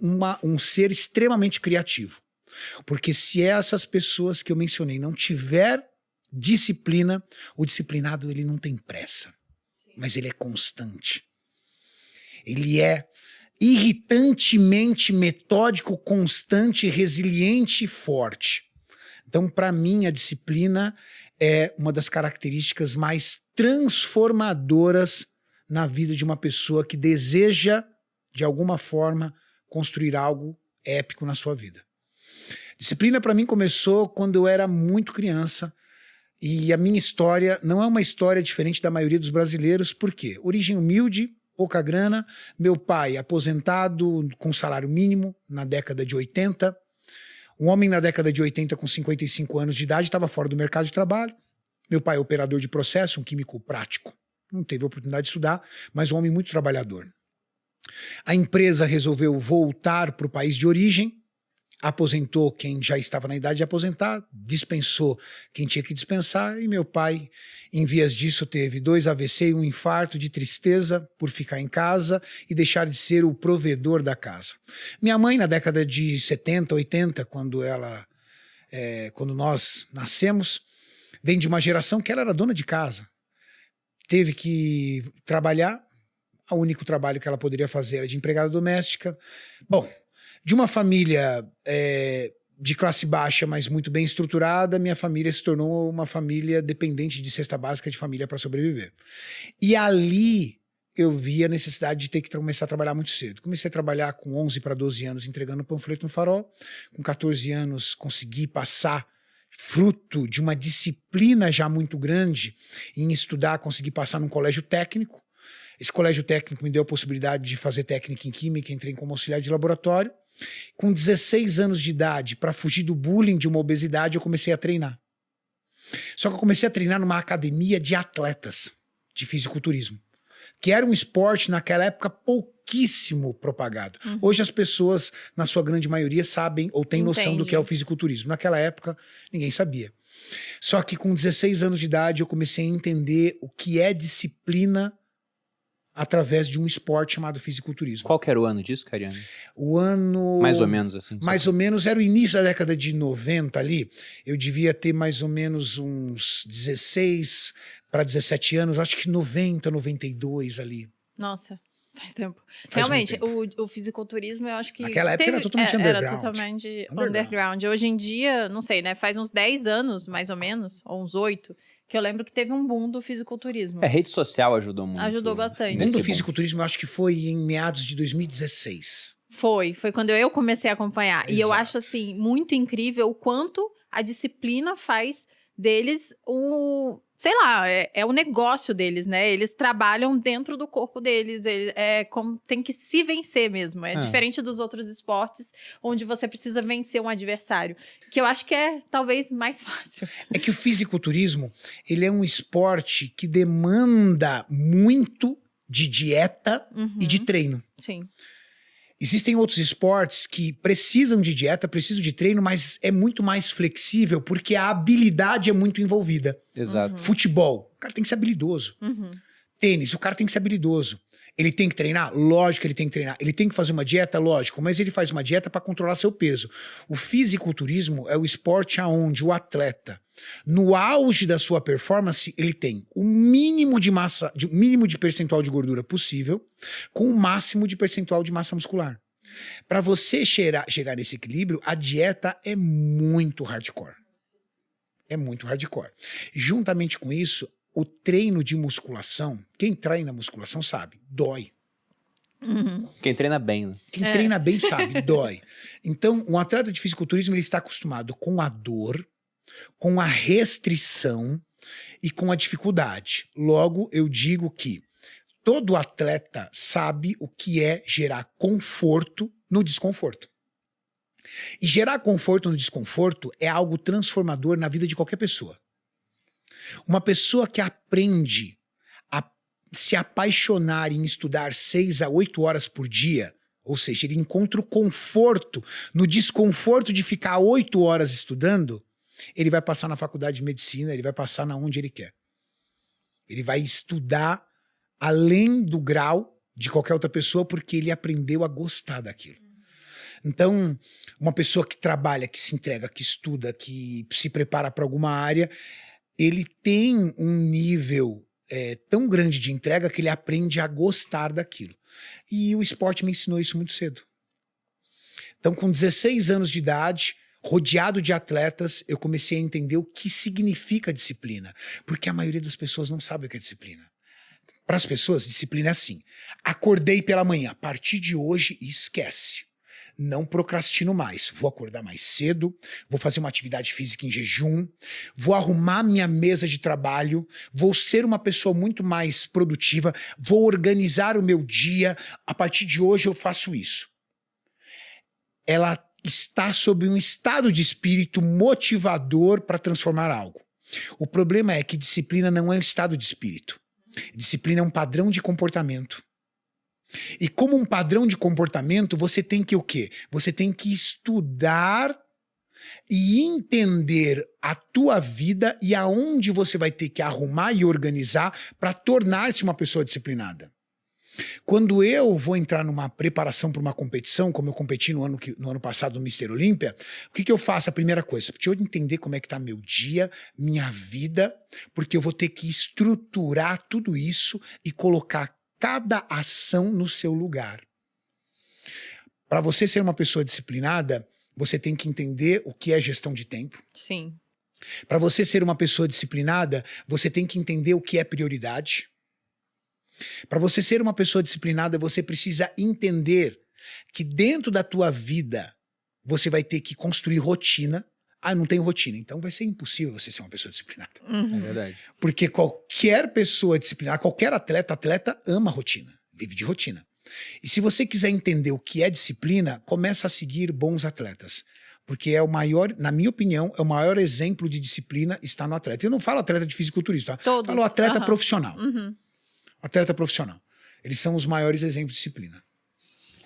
um ser extremamente criativo. Porque se essas pessoas que eu mencionei não tiver disciplina, o disciplinado ele não tem pressa, mas ele é constante. Ele é irritantemente metódico, constante, resiliente e forte. Então, para mim, a disciplina é uma das características mais transformadoras na vida de uma pessoa que deseja, de alguma forma, construir algo épico na sua vida. Disciplina, para mim, começou quando eu era muito criança. E a minha história não é uma história diferente da maioria dos brasileiros. Por quê? Origem humilde, pouca grana. Meu pai, aposentado com salário mínimo na década de 80. Um homem na década de 80 com 55 anos de idade estava fora do mercado de trabalho. Meu pai é operador de processo, um químico prático. Não teve oportunidade de estudar, mas um homem muito trabalhador. A empresa resolveu voltar para o país de origem, aposentou quem já estava na idade de aposentar, dispensou quem tinha que dispensar, e meu pai, em vias disso, teve 2 AVC e um infarto de tristeza por ficar em casa e deixar de ser o provedor da casa. Minha mãe, na década de 70, 80, quando nós nascemos, vem de uma geração que ela era dona de casa. Teve que trabalhar, o único trabalho que ela poderia fazer era de empregada doméstica. Bom, de uma família de classe baixa, mas muito bem estruturada, minha família se tornou uma família dependente de cesta básica de família para sobreviver. E ali eu vi a necessidade de ter que começar a trabalhar muito cedo. Comecei a trabalhar com 11 para 12 anos entregando panfleto no Farol. Com 14 anos consegui passar, fruto de uma disciplina já muito grande em estudar, consegui passar num colégio técnico. Esse colégio técnico me deu a possibilidade de fazer técnica em química, entrei como auxiliar de laboratório. Com 16 anos de idade, para fugir do bullying de uma obesidade, eu comecei a treinar. Só que eu comecei a treinar numa academia de atletas de fisiculturismo, que era um esporte naquela época pouquíssimo propagado. Hoje as pessoas, na sua grande maioria, sabem ou têm noção do que é o fisiculturismo. Naquela época, ninguém sabia. Só que com 16 anos de idade, eu comecei a entender o que é disciplina através de um esporte chamado fisiculturismo. Qual que era o ano disso, Cariani? O ano... Mais ou menos assim. Mais ou menos, era o início da década de 90 ali. Eu devia ter mais ou menos uns 16 para 17 anos, acho que 90, 92 ali. Nossa, faz tempo. Realmente, o fisiculturismo, eu acho que... Naquela época era totalmente underground. Era totalmente underground. Hoje em dia, não sei, né? Faz uns 10 anos, mais ou menos, ou uns 8... que eu lembro que teve um boom do fisiculturismo. A rede social ajudou muito. Ajudou bastante. O boom do fisiculturismo eu acho que foi em meados de 2016. Foi quando eu comecei a acompanhar. Exato. E eu acho, assim, muito incrível o quanto a disciplina faz deles sei lá, é o negócio deles, né? Eles trabalham dentro do corpo deles, como tem que se vencer mesmo. É diferente dos outros esportes, onde você precisa vencer um adversário, que eu acho que é talvez mais fácil. É que o fisiculturismo, ele é um esporte que demanda muito de dieta e de treino. Sim. Existem outros esportes que precisam de dieta, precisam de treino, mas é muito mais flexível porque a habilidade é muito envolvida. Exato. Futebol, o cara tem que ser habilidoso. Tênis, o cara tem que ser habilidoso. Ele tem que treinar? Lógico que ele tem que treinar. Ele tem que fazer uma dieta? Lógico, mas ele faz uma dieta para controlar seu peso. O fisiculturismo é o esporte onde o atleta, no auge da sua performance, ele tem o mínimo de massa, o mínimo de percentual de gordura possível, com o máximo de percentual de massa muscular. Para você chegar nesse equilíbrio, a dieta é muito hardcore. É muito hardcore. Juntamente com isso, o treino de musculação, quem treina musculação sabe, dói. Quem treina bem, né? Quem treina bem sabe, dói. Então, um atleta de fisiculturismo, ele está acostumado com a dor, com a restrição e com a dificuldade. Logo, eu digo que todo atleta sabe o que é gerar conforto no desconforto. E gerar conforto no desconforto é algo transformador na vida de qualquer pessoa. Uma pessoa que aprende a se apaixonar em estudar 6 a 8 horas por dia, ou seja, ele encontra o conforto no desconforto de ficar 8 horas estudando, ele vai passar na faculdade de medicina, ele vai passar na onde ele quer. Ele vai estudar além do grau de qualquer outra pessoa porque ele aprendeu a gostar daquilo. Então, uma pessoa que trabalha, que se entrega, que estuda, que se prepara para alguma área, ele tem um nível tão grande de entrega que ele aprende a gostar daquilo. E o esporte me ensinou isso muito cedo. Então, com 16 anos de idade, rodeado de atletas, eu comecei a entender o que significa disciplina. Porque a maioria das pessoas não sabe o que é disciplina. Para as pessoas, disciplina é assim. Acordei pela manhã, a partir de hoje, esquece. Não procrastino mais. Vou acordar mais cedo, vou fazer uma atividade física em jejum, vou arrumar minha mesa de trabalho, vou ser uma pessoa muito mais produtiva, vou organizar o meu dia. A partir de hoje eu faço isso. Ela está sob um estado de espírito motivador para transformar algo. O problema é que disciplina não é um estado de espírito. Disciplina é um padrão de comportamento. E como um padrão de comportamento, você tem que o quê? Você tem que estudar e entender a tua vida e aonde você vai ter que arrumar e organizar para tornar-se uma pessoa disciplinada. Quando eu vou entrar numa preparação para uma competição, como eu competi no ano passado no Mr. Olímpia, o que eu faço? A primeira coisa, deixa eu entender como é que está meu dia, minha vida, porque eu vou ter que estruturar tudo isso e colocar cada ação no seu lugar. Para você ser uma pessoa disciplinada, você tem que entender o que é gestão de tempo. Sim. Para você ser uma pessoa disciplinada, você tem que entender o que é prioridade. Para você ser uma pessoa disciplinada, você precisa entender que dentro da tua vida você vai ter que construir rotina. Ah, não tenho rotina, então vai ser impossível você ser uma pessoa disciplinada. É verdade. Porque qualquer pessoa disciplinada, qualquer atleta ama rotina, vive de rotina. E se você quiser entender o que é disciplina, começa a seguir bons atletas. Porque é o maior, na minha opinião, é o maior exemplo de disciplina está no atleta. Eu não falo atleta de fisiculturismo, tá? Todos. Falo atleta profissional. Uhum. Atleta profissional. Eles são os maiores exemplos de disciplina.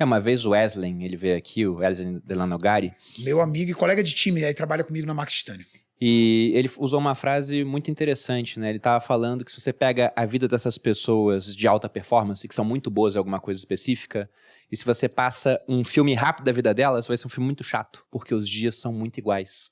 Uma vez o Wesley, ele veio aqui, o Wesley Delanogari. Meu amigo e colega de time, aí trabalha comigo na Max Titânio. E ele usou uma frase muito interessante, né? Ele estava falando que se você pega a vida dessas pessoas de alta performance, que são muito boas em alguma coisa específica, e se você passa um filme rápido da vida delas, vai ser um filme muito chato, porque os dias são muito iguais.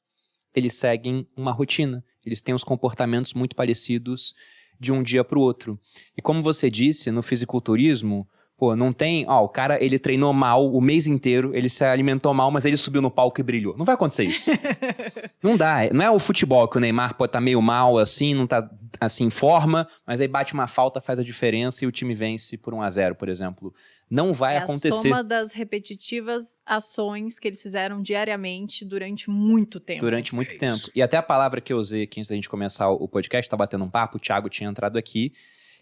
Eles seguem uma rotina, eles têm os comportamentos muito parecidos de um dia para o outro. E como você disse, no fisiculturismo, pô, não tem... Ó, o cara, ele treinou mal o mês inteiro, ele se alimentou mal, mas ele subiu no palco e brilhou. Não vai acontecer isso. Não dá. Não é o futebol que o Neymar pode estar meio mal, assim, não tá assim em forma, mas aí bate uma falta, faz a diferença e o time vence por 1-0, por exemplo. Não vai acontecer. É a soma das repetitivas ações que eles fizeram diariamente durante muito tempo. Durante muito tempo. E até a palavra que eu usei aqui antes da gente começar o podcast, tá batendo um papo, o Thiago tinha entrado aqui,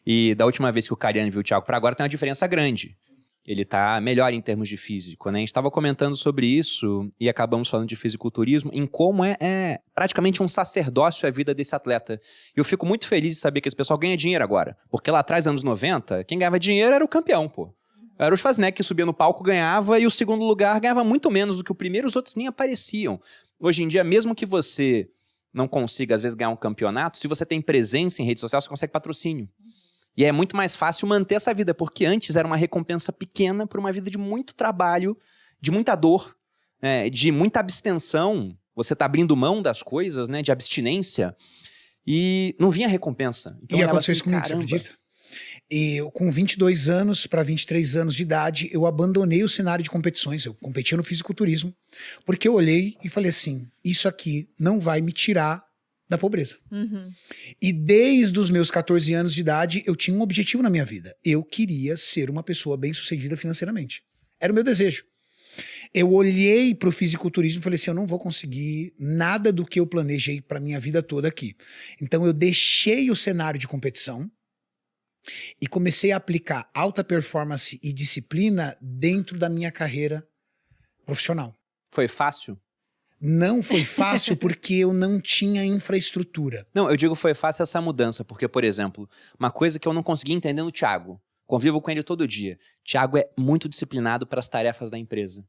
e da última vez que o Cariani viu o Thiago para agora tem uma diferença grande. Ele tá melhor em termos de físico, né? A gente estava comentando sobre isso e acabamos falando de fisiculturismo, em como é praticamente um sacerdócio a vida desse atleta. E eu fico muito feliz de saber que esse pessoal ganha dinheiro agora. Porque lá atrás, anos 90, quem ganhava dinheiro era o campeão, pô. Era o Schwarzenegger que subia no palco, ganhava, e o segundo lugar ganhava muito menos do que o primeiro, os outros nem apareciam. Hoje em dia, mesmo que você não consiga, às vezes, ganhar um campeonato, se você tem presença em rede social, você consegue patrocínio. E é muito mais fácil manter essa vida, porque antes era uma recompensa pequena por uma vida de muito trabalho, de muita dor, né, de muita abstenção. Você tá abrindo mão das coisas, né, de abstinência, e não vinha recompensa. Então, e aconteceu isso comigo, você acredita? E eu, com 22 anos para 23 anos de idade, eu abandonei o cenário de competições. Eu competia no fisiculturismo, porque eu olhei e falei assim, isso aqui não vai me tirar da pobreza. Uhum. E desde os meus 14 anos de idade, eu tinha um objetivo na minha vida. Eu queria ser uma pessoa bem-sucedida financeiramente. Era o meu desejo. Eu olhei para o fisiculturismo e falei assim, eu não vou conseguir nada do que eu planejei para minha vida toda aqui. Então eu deixei o cenário de competição e comecei a aplicar alta performance e disciplina dentro da minha carreira profissional. Foi fácil? Não foi fácil porque eu não tinha infraestrutura. Não, eu digo foi fácil essa mudança, porque, por exemplo, uma coisa que eu não consegui entender no Thiago, convivo com ele todo dia, Thiago é muito disciplinado para as tarefas da empresa.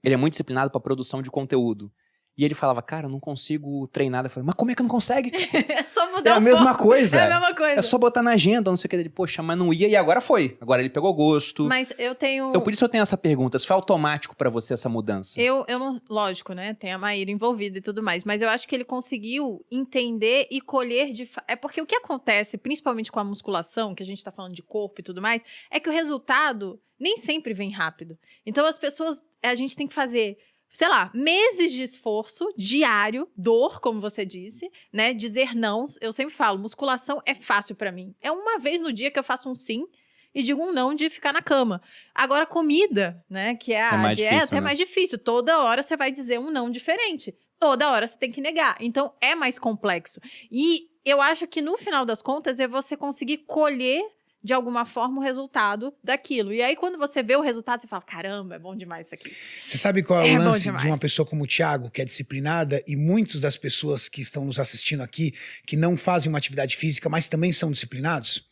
Ele é muito disciplinado para a produção de conteúdo. E ele falava, cara, eu não consigo treinar. Eu falei, mas como é que não consegue? É só mudar É a mesma foco. coisa. É a mesma coisa. É só botar na agenda, não sei o que. Ele, poxa, mas não ia e agora foi. Agora ele pegou gosto. Mas eu tenho... Então por isso eu tenho essa pergunta. Se foi automático pra você essa mudança? Eu não... Lógico, né? Tem a Maíra envolvida e tudo mais. Mas eu acho que ele conseguiu entender e colher de... É porque o que acontece, principalmente com a musculação, que a gente tá falando de corpo e tudo mais, é que o resultado nem sempre vem rápido. Então as pessoas... A gente tem que fazer... sei lá, meses de esforço diário, dor, como você disse, né? Dizer não. Eu sempre falo, musculação é fácil pra mim. É uma vez no dia que eu faço um sim e digo um não de ficar na cama. Agora, comida, né? Que é a mais dieta, difícil, é né? mais difícil. Toda hora você vai dizer um não diferente. Toda hora você tem que negar. Então, é mais complexo. E eu acho que, no final das contas, é você conseguir colher de alguma forma o resultado daquilo. E aí, quando você vê o resultado, você fala, caramba, é bom demais isso aqui. Você sabe qual é É o bom lance demais. de uma pessoa como o Thiago, que é disciplinada, e muitas das pessoas que estão nos assistindo aqui, que não fazem uma atividade física, mas também são disciplinados?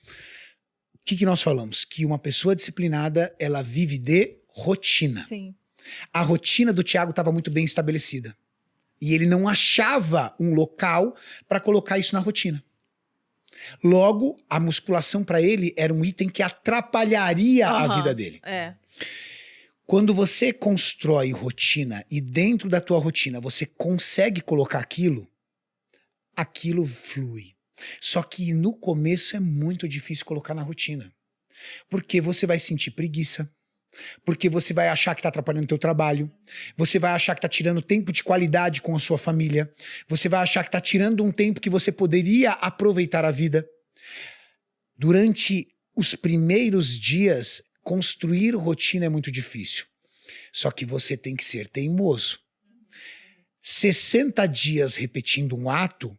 O que nós falamos? Que uma pessoa disciplinada, ela vive de rotina. Sim. A rotina do Thiago estava muito bem estabelecida. E ele não achava um local para colocar isso na rotina. Logo, a musculação para ele era um item que atrapalharia a Aham. vida dele. É. Quando você constrói rotina e dentro da tua rotina você consegue colocar aquilo, aquilo flui. Só que no começo é muito difícil colocar na rotina. Porque você vai sentir preguiça. Porque você vai achar que está atrapalhando o teu trabalho. Você vai achar que está tirando tempo de qualidade com a sua família. Você vai achar que está tirando um tempo que você poderia aproveitar a vida. Durante os primeiros dias, construir rotina é muito difícil. Só que você tem que ser teimoso. 60 dias repetindo um ato,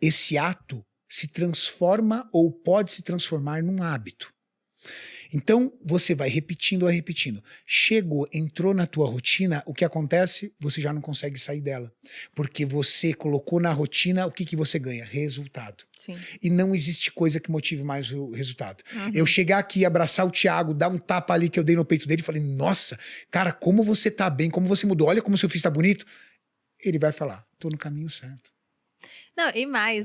esse ato se transforma ou pode se transformar num hábito. Então, você vai repetindo. Chegou, entrou na tua rotina, o que acontece? Você já não consegue sair dela. Porque você colocou na rotina, o que você ganha? Resultado. Sim. E não existe coisa que motive mais o resultado. Uhum. Eu chegar aqui, abraçar o Thiago, dar um tapa ali que eu dei no peito dele e falei, nossa, cara, como você tá bem, como você mudou, olha como seu filho tá bonito. Ele vai falar, tô no caminho certo. Não, e mais,